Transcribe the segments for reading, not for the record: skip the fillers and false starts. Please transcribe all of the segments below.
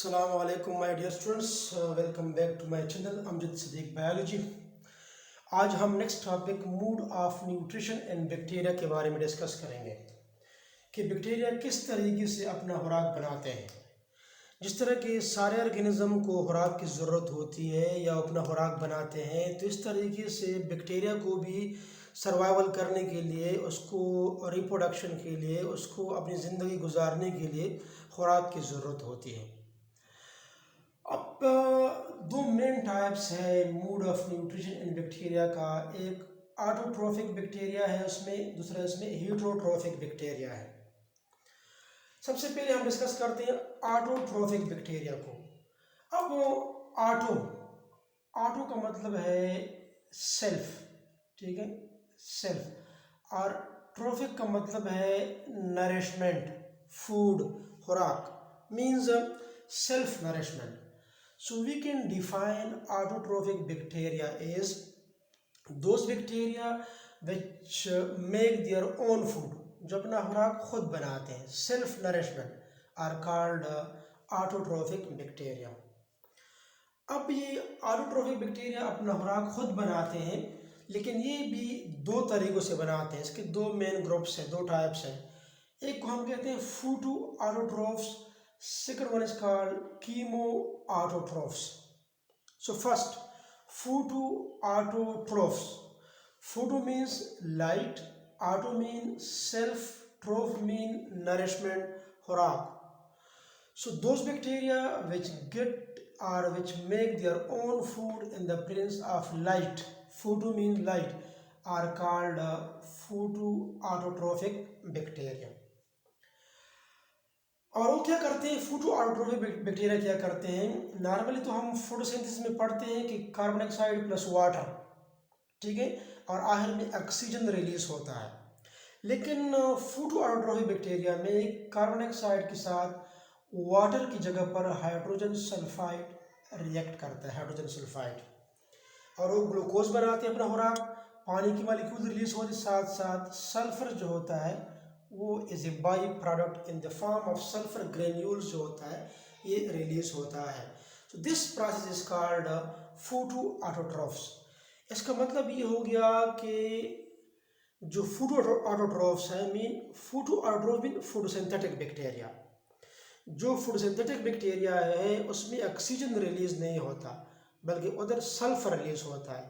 Assalamu alaikum my dear students, welcome back to my channel Amjad Siddiq Biology। आज हम next topic mood off nutrition and bacteria के बारे में discuss करेंगे कि बैक्टीरिया किस तरीके से अपना खुराक बनाते हैं। जिस तरह के सारे ऑर्गेनिज्म को खुराक की ज़रूरत होती है या अपना खुराक बनाते हैं, तो इस तरीके से बैक्टीरिया को भी सर्वाइवल करने के लिए, उसको रिप्रोडक्शन के लिए, उसको अपनी ज़िंदगी गुजारने के लिए खुराक की ज़रूरत होती है। अब दो मेन टाइप्स है mood off nutrition in bacteria का। एक ऑटोट्रोफिक बैक्टीरिया है उसमें, दूसरा इसमें हीटरोट्रोफिक बैक्टीरिया है। सबसे पहले हम डिस्कस करते हैं ऑटोट्रोफिक बैक्टीरिया को। अब ऑटो का मतलब है सेल्फ, ठीक है, सेल्फ, और ट्रोफिक का मतलब है नरिशमेंट, फूड, खुराक, means self nourishment. So we can define autotrophic bacteria as those bacteria which make their own food, जो अपना खुराक खुद बनाते हैं, self nourishment, are called autotrophic bacteria. अब ये ऑटोट्रोफिक बैक्टीरिया अपना खुराक खुद बनाते हैं, लेकिन ये भी दो तरीक़ों से बनाते हैं। इसके दो मेन ग्रुप्स हैं, दो टाइप्स हैं। एक को हम कहते हैं photo autotrophs, second one is called chemoautotrophs. So first, photoautotrophs. Photo means light, auto means self, troph means nourishment, खुराक. So those bacteria which get or which make their own food in the presence of light, photo means light, are called photoautotrophic bacteria. और वो क्या करते हैं, photo autotrophic bacteria क्या करते हैं। Normally तो हम फोटोसिंथेसिस में पढ़ते हैं कि कार्बन डाइऑक्साइड प्लस वाटर, ठीक है, और आखिर में ऑक्सीजन रिलीज होता है। लेकिन फोटो ऑटोट्रोफिक बैक्टीरिया में कार्बन डाइऑक्साइड के साथ वाटर की जगह पर हाइड्रोजन सल्फाइड रिएक्ट करता है, हाइड्रोजन सल्फाइड, और वो ग्लूकोज बनाते हैं अपना खुराक। पानी की मालिक्यूल रिलीज होते, साथ साथ सल्फर जो होता है वो is a by product in the form of sulphur granules जो होता है, ये रिलीज होता है। So this process is called photo autotrophs. इसका मतलब ये हो गया कि जो फोटो ऑटोट्रोफ्स है mean photo autotroph mean photosynthetic bacteria. जो फोटोसिंथेटिक बैक्टीरिया है उसमें ऑक्सीजन रिलीज नहीं होता, बल्कि उधर सल्फर रिलीज होता है।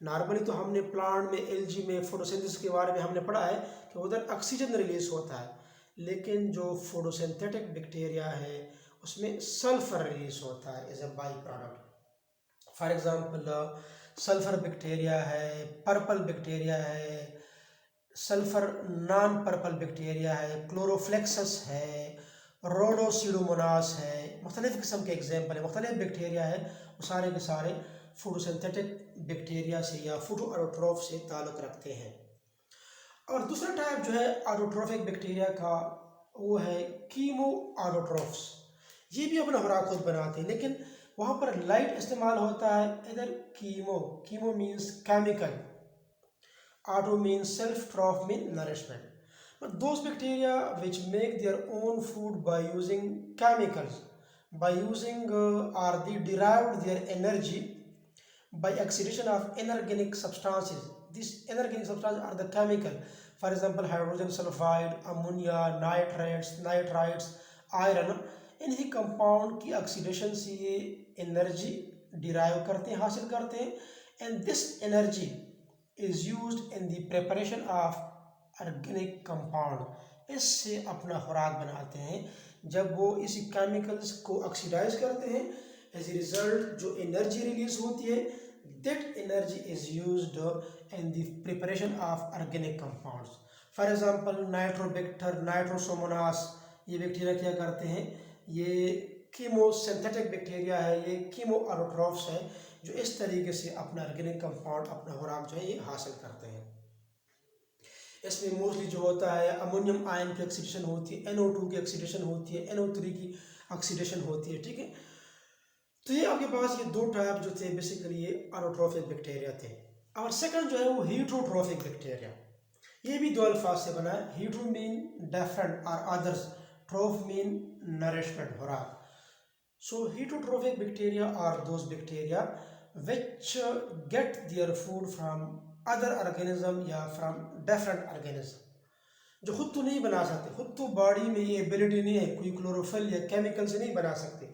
नॉर्मली तो हमने प्लांट में, एल्गी में फोटोसिंथेसिस के बारे में हमने पढ़ा है कि उधर ऑक्सीजन रिलीज होता है, लेकिन जो फोटोसिंथेटिक बैक्टीरिया है उसमें सल्फर रिलीज होता है as a by product. For example sulphur bacteria है, पर्पल बैक्टीरिया है, सल्फर नॉन पर्पल बैक्टीरिया है, क्लोरोफ्लेक्सस है, रोडोसीडोमोनास है, मुख्तलिफ़ किस्म के एग्जाम्पल है, मुख्तलिफ बैक्टीरिया है, वो सारे के सारे फोटोसिंथेटिक बैक्टीरिया से या फोटो ऑटोट्रोफ से ताल्लुक़ रखते हैं। और दूसरा टाइप जो है ऑटोट्रोफिक बैक्टीरिया का वो है कीमो ऑटोट्रोफ्स। ये भी अपना खुराक खुद बनाते हैं, लेकिन वहाँ पर लाइट इस्तेमाल होता है। इधर chemo means chemical, auto means self, troph mean nourishment. But those bacteria which make their own food by using chemicals, by using or they derived their energy by oxidation of inorganic substances. These inorganic substances are the chemical. For example, hydrogen sulfide, ammonia, nitrates, iron. इन्हीं compound की oxidation से ये energy derive करते हैं, हासिल करते हैं, and this energy is used in the preparation of organic compound. इससे अपना खुराक बनाते हैं। जब वो इसी केमिकल्स को ऑक्सीडाइज करते हैं, एज ए रिजल्ट जो एनर्जी रिलीज होती है, that energy is used in the preparation of organic compounds. For example, Nitrobacter, Nitrosomonas, ये बैक्टीरिया क्या करते हैं, ये कीमोसिंथेटिक बैक्टीरिया है, ये कीमो ऑटोट्रोफ्स है, जो इस तरीके से अपना ऑर्गेनिक कंपाउंड, अपना खुराक जो है ये हासिल करते हैं। इसमें मोस्टली जो होता है अमोनियम आयन की ऑक्सीडेशन होती है, NO2 की ऑक्सीडेशन होती है, NO3 की ऑक्सीडेशन होती है, ठीक है। तो ये आपके पास ये दो टाइप जो थे बेसिकली ये ऑटोट्रोफिक बैक्टीरिया थे। और सेकंड जो है वो हीटरोट्रोफिक बैक्टीरिया। ये भी दो अल्फाज से बना है। हीटरो मीन डिफरेंट और अदर्स, ट्रोफ मीन नरिशमेंट, खुराक। So heterotrophic bacteria are those bacteria which get their food from other organism या from different organism, जो खुद तो नहीं बना सकते, खुद तो बॉडी में ये एबिलिटी नहीं है, कोई क्लोरोफिल या केमिकल से नहीं बना सकते,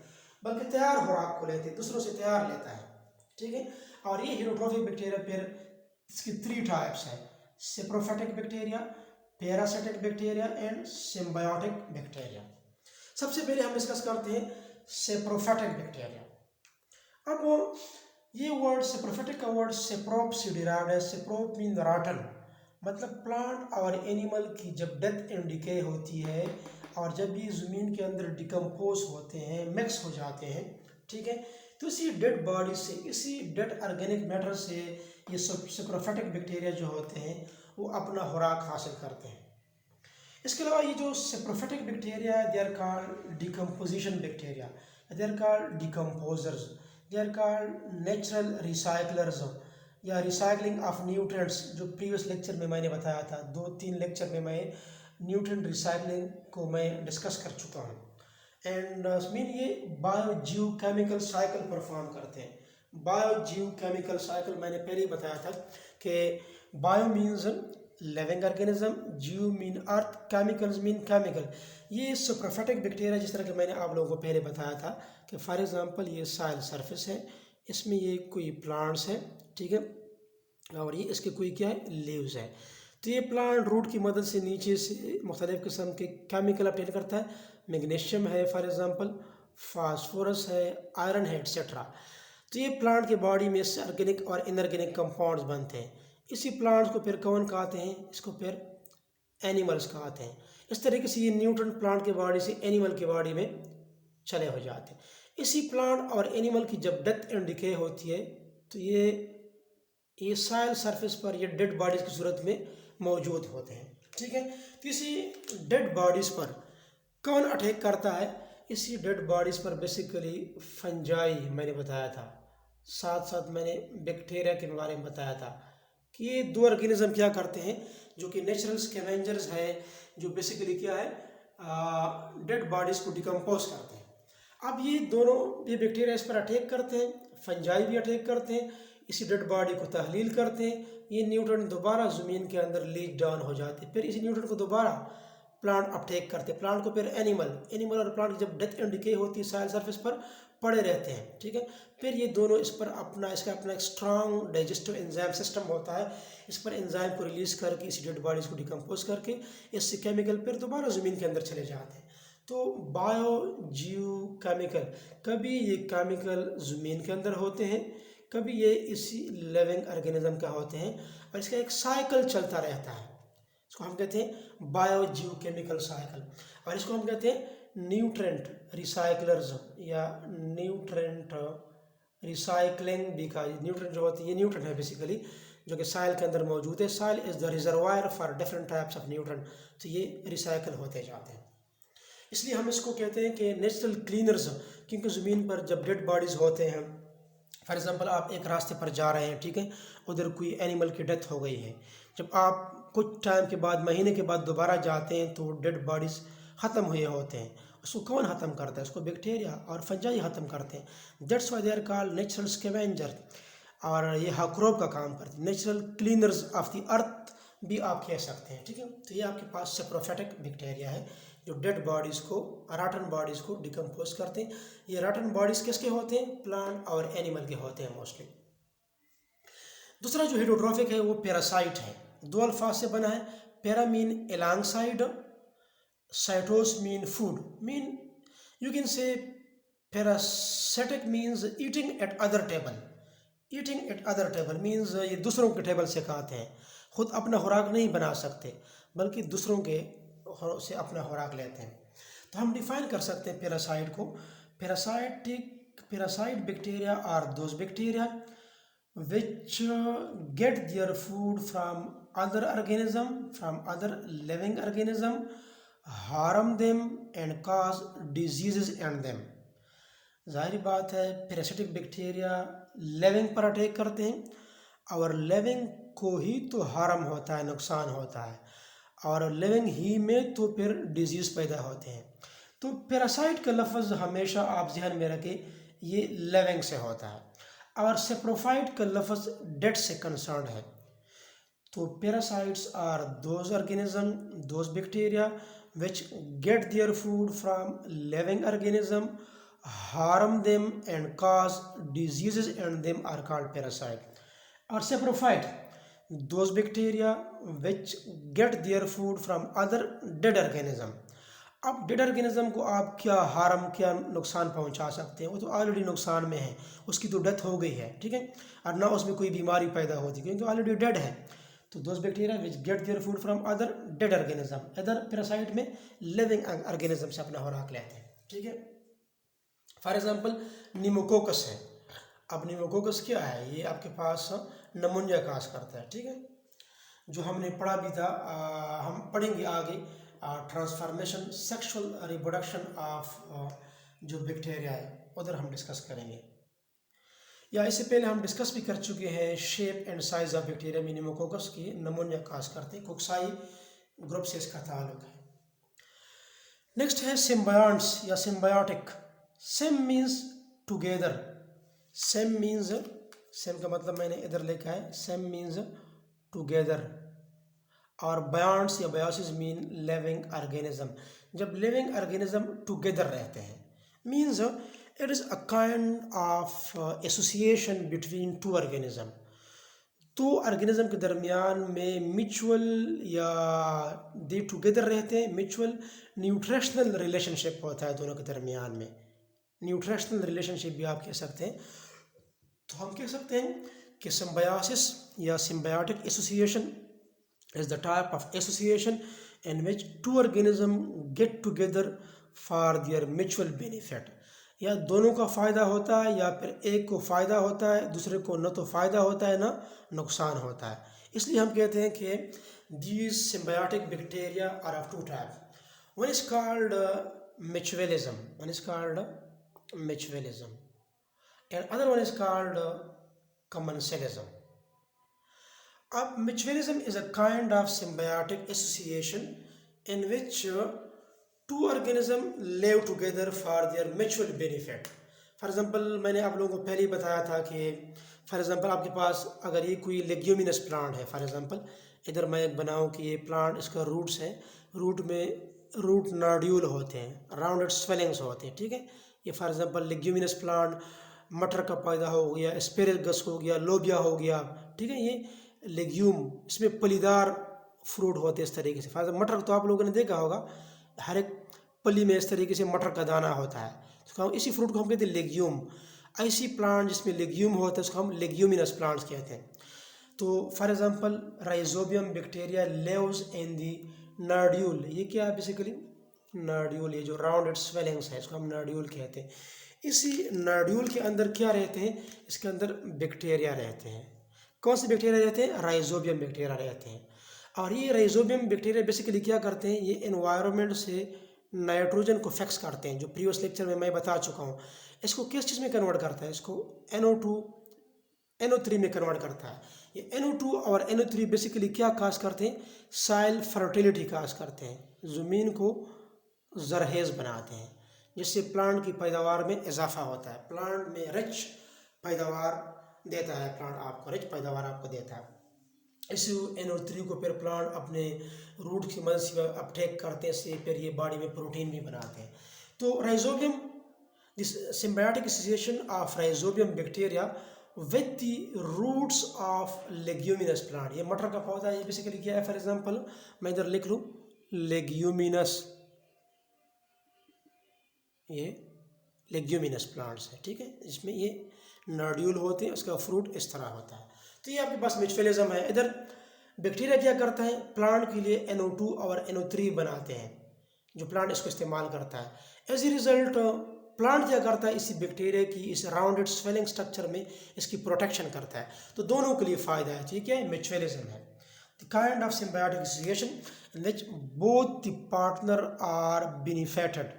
बल्कि तैयार खुराक को लेते, दूसरों से तैयार लेता है, ठीक है। और ये हेटरोट्रोफिक बैक्टीरिया फिर इसकी 3 टाइप्स है, saprophytic bacteria, parasitic bacteria and symbiotic bacteria. सबसे पहले हम डिस्कस करते हैं सेप्रोफाइटिक बैक्टीरिया। अब ये वर्ड सेप्रोफाइटिक का वर्ड सेप्रोप से डिराइव्ड है। सेप्रोप मीन रॉटन, मतलब प्लांट और एनिमल की जब डेथ एंड डिके होती है और जब ये ज़मीन के अंदर डिकम्पोज होते हैं, मिक्स हो जाते हैं, ठीक है, तो इसी डेड बॉडी से, इसी डेड ऑर्गेनिक मैटर से ये सेप्रोफाइटिक बैक्टीरिया जो होते हैं वो अपना खुराक हासिल करते हैं। इसके अलावा ये जो सेप्रोफाइटिक बैक्टीरिया है, they are called decomposition bacteria, they are called decomposers, they are called natural recyclers या रिसाइकलिंग ऑफ न्यूट्रिएंट्स, जो प्रीवियस लेक्चर में मैंने बताया था, 2-3 लेक्चर में मैं न्यूट्रिएंट रिसाइकलिंग को मैं डिस्कस कर चुका हूँ। एंड मीन ये बायो जीव केमिकल साइकिल परफॉर्म करते हैं। बायो जीव केमिकल साइकिल मैंने पहले ही बताया था कि बायो मीन्स लिविंग ऑर्गेनिज्म, जीव मीन अर्थ, केमिकल्स मीन केमिकल। ये सेप्रोफाइटिक बैक्टीरिया जिस तरह के मैंने आप लोगों को पहले बताया था कि फॉर एग्जांपल ये सॉइल सरफेस है, इसमें ये कोई प्लांट्स है, ठीक है, और ये इसके कोई क्या है, लीव्स है। तो ये प्लांट रूट की मदद से नीचे से मुख्तलिफ़ किस्म के केमिकल अपटेन करता है, मैग्नीशियम है फॉर एग्जांपल, फास्फोरस है, आयरन है, एट्सेट्रा। तो ये प्लांट के बॉडी में इससे ऑर्गेनिक और इनऑर्गेनिक कंपाउंड्स बनते हैं। इसी प्लांट्स को फिर कौन कहते हैं, इसको फिर एनिमल्स कहते हैं। इस तरीके से ये न्यूट्रिएंट प्लांट के बॉडी से एनिमल के बॉडी में चले हो जाते हैं। इसी प्लांट और एनिमल की जब डेथ एंड डिके होती है तो ये सॉइल सरफेस पर ये डेड बॉडीज़ की सूरत में मौजूद होते हैं, ठीक है। तो इसी डेड बॉडीज़ पर कौन अटैक करता है, इसी डेड बॉडीज़ पर बेसिकली फंजाई मैंने बताया था, साथ साथ मैंने बैक्टीरिया के बारे में बताया था कि ये 2 ऑर्गेनिज्म क्या करते हैं जो कि नेचुरल स्कैवेंजर्स है, जो बेसिकली क्या है, डेड बॉडीज़ को डिकम्पोज करते हैं। अब ये दोनों, ये बैक्टीरिया इस पर अटैक करते हैं, फंजाई भी अटैक करते हैं, इसी डेड बॉडी को तहलील करते हैं, ये न्यूट्रिएंट दोबारा ज़मीन के अंदर लीच डाउन हो जाते हैं, फिर इसी न्यूट्रिएंट को दोबारा प्लांट अपटेक करते हैं, प्लांट को फिर एनिमल और प्लांट जब डेथ एंड डिके होती है सॉइल सरफेस पर पड़े रहते हैं, ठीक है। फिर ये दोनों इस पर इसका अपना एक स्ट्रॉन्ग डाइजेस्टिव एंजाइम सिस्टम होता है, इस पर एंजाइम को रिलीज़ करके इसी डेड बॉडीज़ को डिकम्पोज करके इससे केमिकल फिर दोबारा ज़मीन के अंदर चले जाते हैं। तो बायो जीव केमिकल, कभी ये केमिकल ज़मीन के अंदर होते हैं, कभी ये इसी लिविंग ऑर्गेनिज्म का होते हैं, और इसका एक साइकिल चलता रहता है। इसको हम कहते हैं बायो जीव केमिकल साइकिल, और इसको हम कहते हैं न्यूट्रिएंट रिसाइकलर्स या न्यूट्रिएंट रिसाइकलिंग भी कहा। न्यूट्रिएंट जो होती है, ये न्यूट्रिएंट है बेसिकली, जो कि सॉइल के अंदर मौजूद है। Soil is the reservoir for different types of nutrient, तो ये रिसाइकल होते जाते हैं। इसलिए हम इसको कहते हैं कि नेचुरल क्लीनर्स, क्योंकि ज़मीन पर जब डेड बॉडीज़ होते हैं, फॉर एग्जांपल आप एक रास्ते पर जा रहे हैं, ठीक है, उधर कोई एनिमल की डेथ हो गई है, जब आप कुछ टाइम के बाद, महीने के बाद दोबारा जाते हैं तो डेड बॉडीज़ ख़त्म हुए होते हैं। उसको कौन ख़त्म करता है, उसको बैक्टीरिया और फंजाई ख़त्म करते हैं। That's why they are called natural scavenger, और ये हाक्रोब का काम करते हैं, natural cleaners of the earth भी आप कह सकते हैं, ठीक है। तो ये आपके पास सेप्रोफाइटिक बैक्टीरिया है जो डेड बॉडीज़ को, रॉटन बॉडीज़ को डिकम्पोज करते हैं। ये रॉटन बॉडीज़ किसके होते हैं, प्लांट और एनिमल के होते हैं मोस्टली। दूसरा जो हेटरोट्रोफिक है वो पैरासाइट है, 2 अल्फाज से बना है। Para mean alongside, sitos mean food, mean you can say parasitic means eating at other table. Eating at other table means ये दूसरों के टेबल से खाते हैं, खुद अपना खुराक नहीं बना सकते बल्कि दूसरों के से अपना खुराक लेते हैं। तो हम डिफाइन कर सकते हैं पैरासाइट को। Parasite bacteria are those bacteria which get their food from other organism, from other living organism, harm them and cause diseases in them। जाहिर बात है पैरासिटिक बैक्टीरिया लिविंग पर अटैक करते हैं और लिविंग को ही तो हार्म होता है, नुकसान होता है, और लिविंग ही में तो फिर डिजीज़ पैदा होते हैं। तो पैरासाइट का लफ्ज़ हमेशा आप ध्यान में रखें, ये लिविंग से होता है और सेप्रोफाइट का लफ्ज़ डेड से कंसर्न है। तो parasites are those organism, those bacteria which get their food from living organism, harm them and cause diseases, and them are called parasite. Or saprophyte, those bacteria which get their food from other dead organism. अब dead organism को आप क्या harm, क्या नुकसान पहुंचा सकते हैं? वो तो ऑलरेडी नुकसान में है, उसकी तो डेथ हो गई है, ठीक है, और ना उसमें कोई बीमारी पैदा होती क्योंकि ऑलरेडी डेड है। तो those bacteria which get their food from other dead organism, other parasite में लिविंग ऑर्गेनिज्म से अपना खुराक लेते हैं, ठीक है। फॉर एग्जांपल निमोकोकस है। अब निमोकोकस क्या है? ये आपके पास नमूनिया काज करता है, ठीक है, जो हमने पढ़ा भी था, हम पढ़ेंगे आगे। ट्रांसफॉर्मेशन, सेक्सुअल रिप्रोडक्शन ऑफ जो बैक्टीरिया है उधर हम डिस्कस करेंगे, या इससे पहले हम डिस्कस भी कर चुके हैं shape and size of bacteria में निमोकोकस की नमूनिया काज करते हैं, कोक्साई ग्रुप से इसका ताल्लुक है। नेक्स्ट है सिम्बायंट्स या symbiotic. SIM means together, SIM means, SIM का मतलब मैंने इधर लिखा है, सिम मीन्स टुगेदर, और बायंट्स या बायोसिस मीन लिविंग ऑर्गेनिज्म। जब लिविंग ऑर्गेनिज्म टुगेदर रहते हैं means it is a kind of association between two organism. दो ऑर्गेनिज्म के दरमियान में म्यूचुअल या दे टुगेदर रहते हैं, म्यूचुअल न्यूट्रिशनल रिलेशनशिप होता है दोनों के दरमियान में, न्यूट्रिशनल रिलेशनशिप भी आप कह सकते हैं। तो हम कह सकते हैं कि सिम्बायोसिस या symbiotic association is the type of association in which two organism get together for their mutual benefit। या दोनों का फ़ायदा होता है या फिर एक को फ़ायदा होता है, दूसरे को न तो फ़ायदा होता है ना नुकसान होता है। इसलिए हम कहते हैं कि these symbiotic bacteria are of two types. One is called mutualism, one is called mutualism, and other one is called commensalism. Mutualism is a kind of symbiotic association in which two organisms live together for their mutual benefit. For example, मैंने आप लोगों को पहले ही बताया था कि for example आपके पास अगर ये कोई लेग्यूमिनस प्लांट है, फॉर एग्जांपल इधर मैं एक बनाऊँ कि ये प्लांट, इसका रूट्स है, रूट में रूट नोड्यूल होते हैं, राउंडेड स्वेलिंग्स होते हैं, ठीक है। ये फॉर एग्जांपल लेग्यूमिनस प्लांट मटर का पैदा हो गया, एस्पेरेगस हो गया, लोबिया हो गया, ठीक है, ये लेग्यूम, इसमें पलीदार फ्रूट होते हैं इस तरीके से। फॉर मटर तो आप लोगों ने देखा होगा, हर एक पली में इस तरीके से मटर का दाना होता है, तो इसी फ्रूट को हम कहते हैं लेग्यूम। ऐसी प्लांट जिसमें लेग्यूम होता है उसको हम लेग्यूमिनस प्लांट्स कहते हैं। तो for example rhizobium bacteria lives in the nodule. ये क्या है बेसिकली? नोड्यूल, ये जो राउंडेड स्वेलिंग्स है इसको हम नोड्यूल कहते हैं। इसी नोड्यूल के अंदर क्या रहते हैं? इसके अंदर बैक्टीरिया रहते हैं। कौन से बैक्टीरिया रहते हैं? राइजोबियम बैक्टीरिया रहते हैं। और ये राइजोबियम बैक्टीरिया बेसिकली क्या करते हैं? ये एनवायरनमेंट से नाइट्रोजन को फिक्स करते हैं, जो प्रीवियस लेक्चर में मैं बता चुका हूँ। इसको किस चीज़ में कन्वर्ट करता है? इसको NO2 NO3 में कन्वर्ट करता है। ये NO2 और NO3 बेसिकली क्या काज करते हैं? सॉइल फर्टिलिटी काज करते हैं, ज़मीन को जरहेज बनाते हैं, जिससे प्लांट की पैदावार में इजाफा होता है, प्लांट में रिच पैदावार देता है, प्लांट आपको रिच पैदावार आपको देता है। इस NO3 को फिर प्लांट अपने रूट की मदद से अपटेक करते से फिर ये बॉडी में प्रोटीन भी बनाते हैं। तो rhizobium, this symbiotic association of rhizobium bacteria with the roots of leguminous plant. ये मटर का पौधा है, ये बेसिकली क्या है? फॉर एग्जांपल मैं इधर लिख लूँ लेग्यूमिनस, ये लेग्यूमिनस प्लांट्स है, ठीक है, इसमें ये नोड्यूल होते हैं, उसका फ्रूट इस तरह होता है। तो ये आपके पास म्यूचुअलिज्म है। इधर बैक्टीरिया क्या करता है? प्लांट के लिए NO2 और NO3 बनाते हैं, जो प्लांट इसको इस्तेमाल करता है। एज ए रिजल्ट प्लांट क्या करता है? इसी बैक्टीरिया की इस राउंडेड स्वेलिंग स्ट्रक्चर में इसकी प्रोटेक्शन करता है। तो दोनों के लिए फ़ायदा है, ठीक है, म्यूचुअलिज्म है। The kind of symbiotic association in which both the partner are benefited,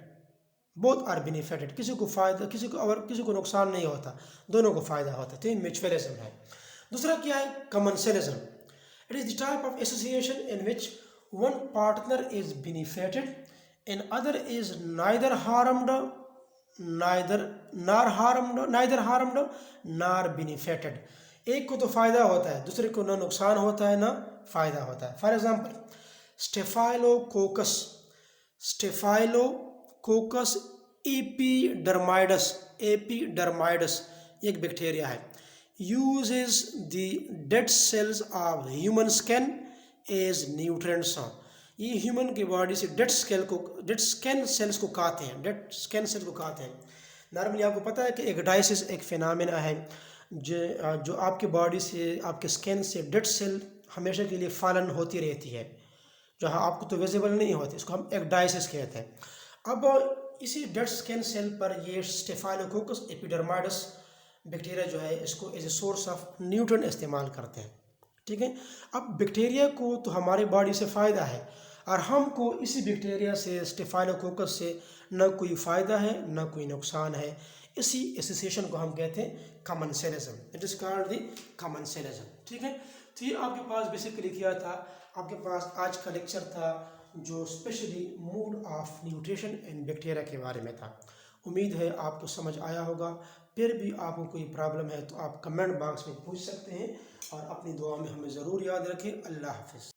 both are benefited, किसी को फ़ायदा, किसी को नुकसान नहीं होता, दोनों को फ़ायदा होता है। तो ये म्यूचुअलिज्म है। दूसरा क्या है? Commensalism. It is the type of association in which one partner is benefited in other is neither harmed नार बेनिफिटेड। एक को तो फ़ायदा होता है, दूसरे को ना नुकसान होता है ना फ़ायदा होता है। फॉर एग्जांपल स्टेफाइलोकोकस स्टेफाइलोकोकस एपिडर्माइडस एक बैक्टीरिया है, uses the dead cells of human skin as nutrients। ये ह्यूमन की बॉडी से डेड स्किन सेल्स को खाते हैं, डेड स्किन सेल को खाते हैं। नॉर्मली आपको पता है कि एक डायसिस एक फिनोमेना है जो आपकी बॉडी से, आपके स्किन से डेड सेल हमेशा के लिए फॉलन होती रहती है, जो आपको तो विजिबल नहीं होती, इसको हम एक डायसिस कहते हैं। अब इसी डेड स्किन सेल पर ये स्टेफाइलोकोकस एपिडर्माइडस बैक्टीरिया जो है इसको as a source of nutrient इस्तेमाल करते हैं। ठीक है, अब बैक्टीरिया को तो हमारी बॉडी से फ़ायदा है और हमको इसी बैक्टीरिया से स्टेफाइलोकोकस से न कोई फ़ायदा है न कोई नुकसान है। इसी एसोसिएशन को हम कहते हैं commensalism. It is called the commensalism. ठीक है, तो ये आपके पास बेसिकली क्या था, आपके पास आज का लेक्चर था जो specially mode of nutrition in bacteria के बारे में था। उम्मीद है आपको समझ आया होगा। फिर भी आपको कोई प्रॉब्लम है तो आप कमेंट बॉक्स में पूछ सकते हैं और अपनी दुआ में हमें ज़रूर याद रखें। अल्लाह हाफ़िज़।